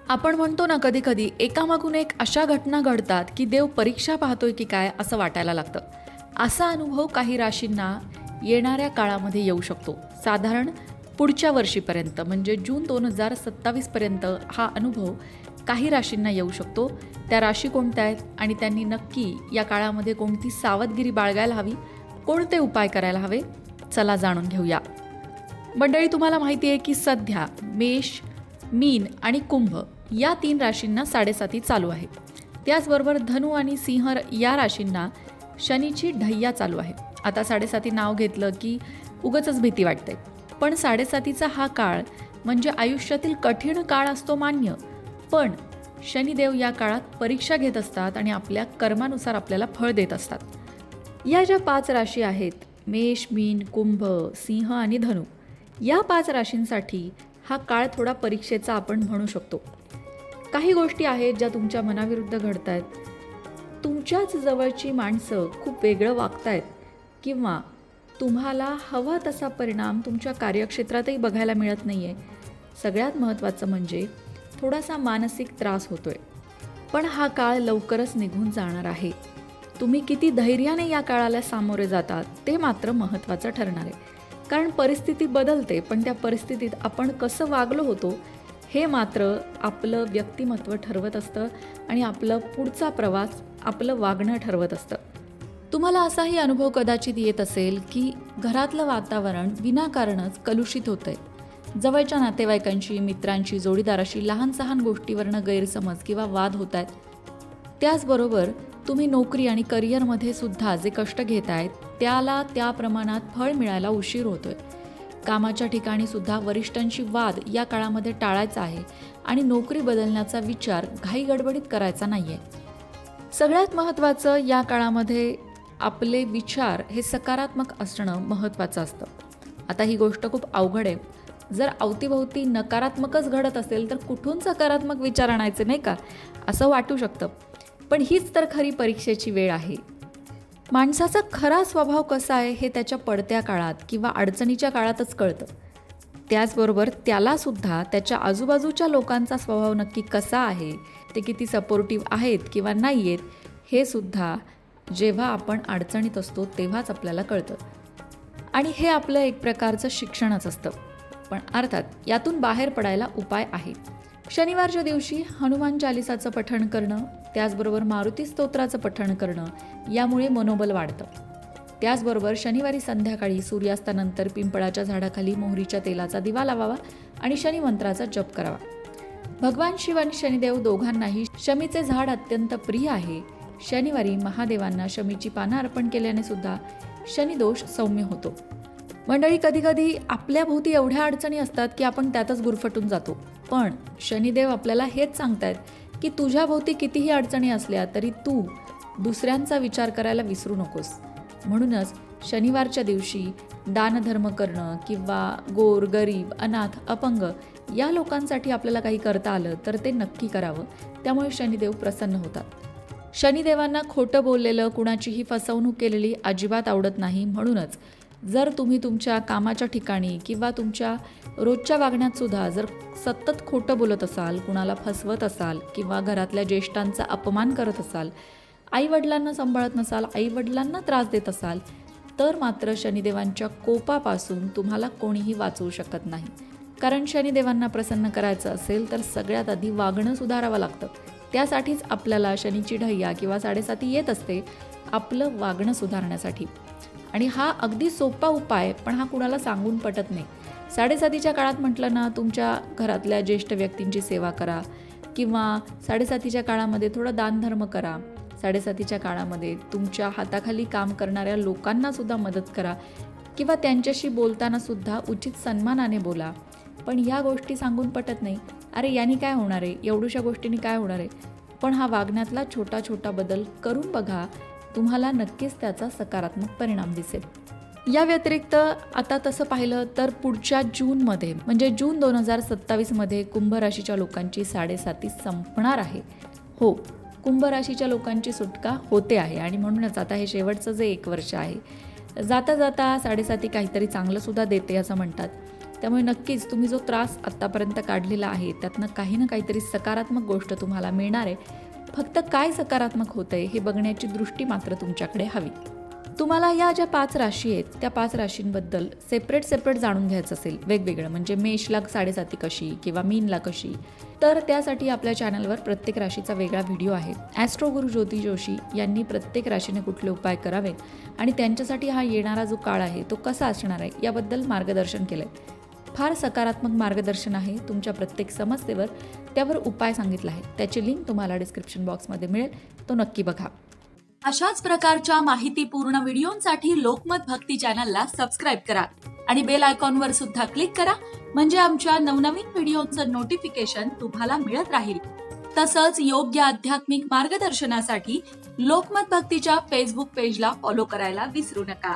आपण म्हणतो ना, कधी कधी एकामागून एक अशा घटना घडतात की देव परीक्षा पाहतोय की काय असं वाटायला लागतं. असा अनुभव काही राशींना येणाऱ्या काळामध्ये येऊ शकतो. साधारण पुढच्या वर्षीपर्यंत म्हणजे जून 2027 पर्यंत हा अनुभव काही राशींना येऊ शकतो. त्या राशी कोणत्या आहेत आणि त्यांनी नक्की या काळामध्ये कोणती सावधगिरी बाळगायला हवी, कोणते उपाय करायला हवे, चला जाणून घेऊया. मंडळी, तुम्हाला माहिती आहे की सध्या मेष, मीन आणि कुंभ या 3 राशींना 7.5 चालू आहे. त्याचबरोबर धनु आणि सिंह या राशींना शनीची ढैया चालू आहे. आता 7.5 नाव घेतलं की उगाचच भीती वाटते, पण 7.5चा हा काळ म्हणजे आयुष्यातील कठीण काळ असतो मान्य, पण शनिदेव या काळात परीक्षा घेत असतात आणि आपल्या कर्मानुसार आपल्याला फळ देत असतात. या ज्या 5 राशी आहेत, मेष, मीन, कुंभ, सिंह आणि धनु, या 5 राशींसाठी हा काळ थोडा परीक्षेचा आपण म्हणू शकतो. काही गोष्टी आहेत ज्या तुमच्या मनाविरुद्ध घडत आहेत, तुमच्याच जवळची माणसं खूप वेगळं वागतायत किंवा तुम्हाला हवा तसा परिणाम तुमच्या कार्यक्षेत्रातही बघायला मिळत नाही आहे. सगळ्यात महत्त्वाचं म्हणजे थोडासा मानसिक त्रास होतोय, पण हा काळ लवकरच निघून जाणार आहे. तुम्ही किती धैर्याने या काळाला सामोरे जातात ते मात्र महत्त्वाचं ठरणार आहे. कारण परिस्थिती बदलते, पण त्या परिस्थितीत आपण कसं वागलो होतो हे मात्र आपलं व्यक्तिमत्व ठरवत असतं आणि आपलं पुढचा प्रवास आपलं वागणं ठरवत असतं. तुम्हाला असाही अनुभव कदाचित येत असेल की घरातलं वातावरण विनाकारणच कलुषित होतंय. जवळच्या नातेवाईकांशी, मित्रांशी, जोडीदाराशी लहान सहान गोष्टीवरनं गैरसमज किंवा वाद होत आहेत. त्याचबरोबर तुम्ही नोकरी आणि करिअरमध्ये सुद्धा जे कष्ट घेत आहेत त्याला त्या प्रमाणात फळ मिळायला उशीर होतोय. कामाच्या ठिकाणी सुद्धा वरिष्ठांशी वाद या काळामध्ये टाळायचा आहे आणि नोकरी बदलण्याचा विचार घाई गडबडीत करायचा नाही आहे. सगळ्यात महत्त्वाचं या काळामध्ये आपले विचार हे सकारात्मक असणं महत्त्वाचं असतं. आता ही गोष्ट खूप अवघड आहे. जर अवतीभोवती नकारात्मकच घडत असेल तर कुठून सकारात्मक विचार आणायचे, नाही का, असं वाटू शकतं. पण हीच तर खरी परीक्षेची वेळ आहे. माणसाचा खरा स्वभाव कसा आहे हे त्याच्या पडत्या काळात किंवा अडचणीच्या काळातच कळतं. त्याचबरोबर त्यालासुद्धा त्याच्या आजूबाजूच्या लोकांचा स्वभाव नक्की कसा आहे, ते किती सपोर्टिव्ह आहेत किंवा नाही आहेत, हे सुद्धा जेव्हा आपण अडचणीत असतो तेव्हाच आपल्याला कळतं. आणि हे आपलं एक प्रकारचं शिक्षणच असतं. पण अर्थात यातून बाहेर पडायला उपाय आहे. शनिवारच्या दिवशी हनुमान चालिसाचं पठण करणं, त्याचबरोबर मारुती स्तोत्राचं पठण करणं, यामुळे मनोबल वाढतं. त्याचबरोबर शनिवारी संध्याकाळी सूर्यास्तानंतर पिंपळाच्या झाडाखाली मोहरीच्या तेलाचा दिवा लावावा आणि शनी मंत्राचा जप करावा. भगवान शिव आणि शनिदेव दोघांनाही शमीचे झाड अत्यंत प्रिय आहे. शनिवारी महादेवांना शमीची पानं अर्पण केल्याने सुद्धा शनिदोष सौम्य होतो. मंडळी, कधी कधी आपल्या भोवती एवढ्या अडचणी असतात की आपण त्यातच गुरफटून जातो, पण शनिदेव आपल्याला हेच सांगतायत की तुझ्या भोवती कितीही अडचणी असल्या तरी तू दुसऱ्यांचा विचार करायला विसरू नकोस. म्हणूनच शनिवारच्या दिवशी दानधर्म करणं किंवा गोर, गरीब, अनाथ, अपंग या लोकांसाठी आपल्याला काही करता आलं तर ते नक्की करावं. त्यामुळे शनिदेव प्रसन्न होतात. शनिदेवांना खोटं बोललेलं, कुणाचीही फसवणूक केलेली अजिबात आवडत नाही. म्हणूनच जर तुम्ही तुमच्या कामाच्या ठिकाणी किंवा तुमच्या रोजच्या वागण्यात सुद्धा जर सतत खोटं बोलत असाल, कुणाला फसवत असाल किंवा घरातल्या ज्येष्ठांचा अपमान करत असाल, आईवडिलांना सांभाळत नसाल, आईवडिलांना त्रास देत असाल, तर मात्र शनिदेवांच्या कोपापासून तुम्हाला कोणीही वाचवू शकत नाही. कारण शनिदेवांना प्रसन्न करायचं असेल तर सगळ्यात आधी वागणं सुधारावं लागतं. त्यासाठीच आपल्याला शनीची ढैया किंवा 7.5 येत असते, आपलं वागणं सुधारण्यासाठी. आणि हा अगदी सोपा उपाय, पण हा कुणाला सांगून पटत नाही. 7.5च्या काळात म्हटलं ना, तुमच्या घरातल्या ज्येष्ठ व्यक्तींची सेवा करा किंवा 7.5च्या काळामध्ये थोडं दानधर्म करा. 7.5च्या काळामध्ये तुमच्या हाताखाली काम करणाऱ्या लोकांना सुद्धा मदत करा किंवा त्यांच्याशी बोलताना सुद्धा उचित सन्मानाने बोला. पण या गोष्टी सांगून पटत नाही. अरे याने काय होणार आहे, एवढ्याशा गोष्टींनी काय होणार आहे. पण हा वागण्यातला छोटा छोटा बदल करून बघा, तुम्हाला नक्कीच त्याचा सकारात्मक परिणाम दिसेल. या व्यतिरिक्त आता तसं पाहिलं तर पुढच्या जूनमध्ये म्हणजे जून 2027मध्ये कुंभ राशीच्या लोकांची 7.5 संपणार आहे. हो, कुंभ राशीच्या लोकांची सुटका होते आहे आणि म्हणूनच आता हे शेवटचं जे 1 वर्ष आहे, जाता जाता 7.5 काहीतरी चांगलं सुद्धा देते असं म्हणतात. त्यामुळे नक्कीच तुम्ही जो त्रास आत्तापर्यंत काढलेला आहे त्यातनं काही ना काहीतरी सकारात्मक गोष्ट तुम्हाला मिळणार आहे. फक्त काय सकारात्मक होतंय हे बघण्याची दृष्टी मात्र तुमच्याकडे हवी. तुम्हाला या ज्या 5 राशी आहेत त्या 5 राशींबद्दल सेपरेट जाणून घ्यायचं असेल वेगवेगळं, म्हणजे मेषला 7.5 कशी किंवा मीनला कशी, तर त्यासाठी आपल्या चॅनलवर प्रत्येक राशीचा वेगळा व्हिडिओ आहे. ॲस्ट्रो गुरु ज्योती जोशी यांनी प्रत्येक राशीने कुठले उपाय करावे आणि त्यांच्यासाठी हा येणारा जो काळ आहे तो कसा असणार आहे याबद्दल मार्गदर्शन केलं आहे. फार सकारात्मक मार्गदर्शन आहे तुमच्या प्रत्येक समस्येवर, त्यावर उपाय सांगितला आहे. त्याची लिंक तुम्हाला डिस्क्रिप्शन बॉक्समध्ये मिळेल, तो नक्की बघा. अशाच प्रकारच्या माहितीपूर्ण व्हिडिओंसाठी लोकमत भक्ती चॅनलला सबस्क्राईब करा आणि बेल आयकॉनवर सुद्धा क्लिक करा, म्हणजे आमच्या नवनवीन व्हिडिओचं नोटिफिकेशन तुम्हाला मिळत राहील. तसंच योग्य आध्यात्मिक मार्गदर्शनासाठी लोकमत भक्तीच्या फेसबुक पेजला फॉलो करायला विसरू नका.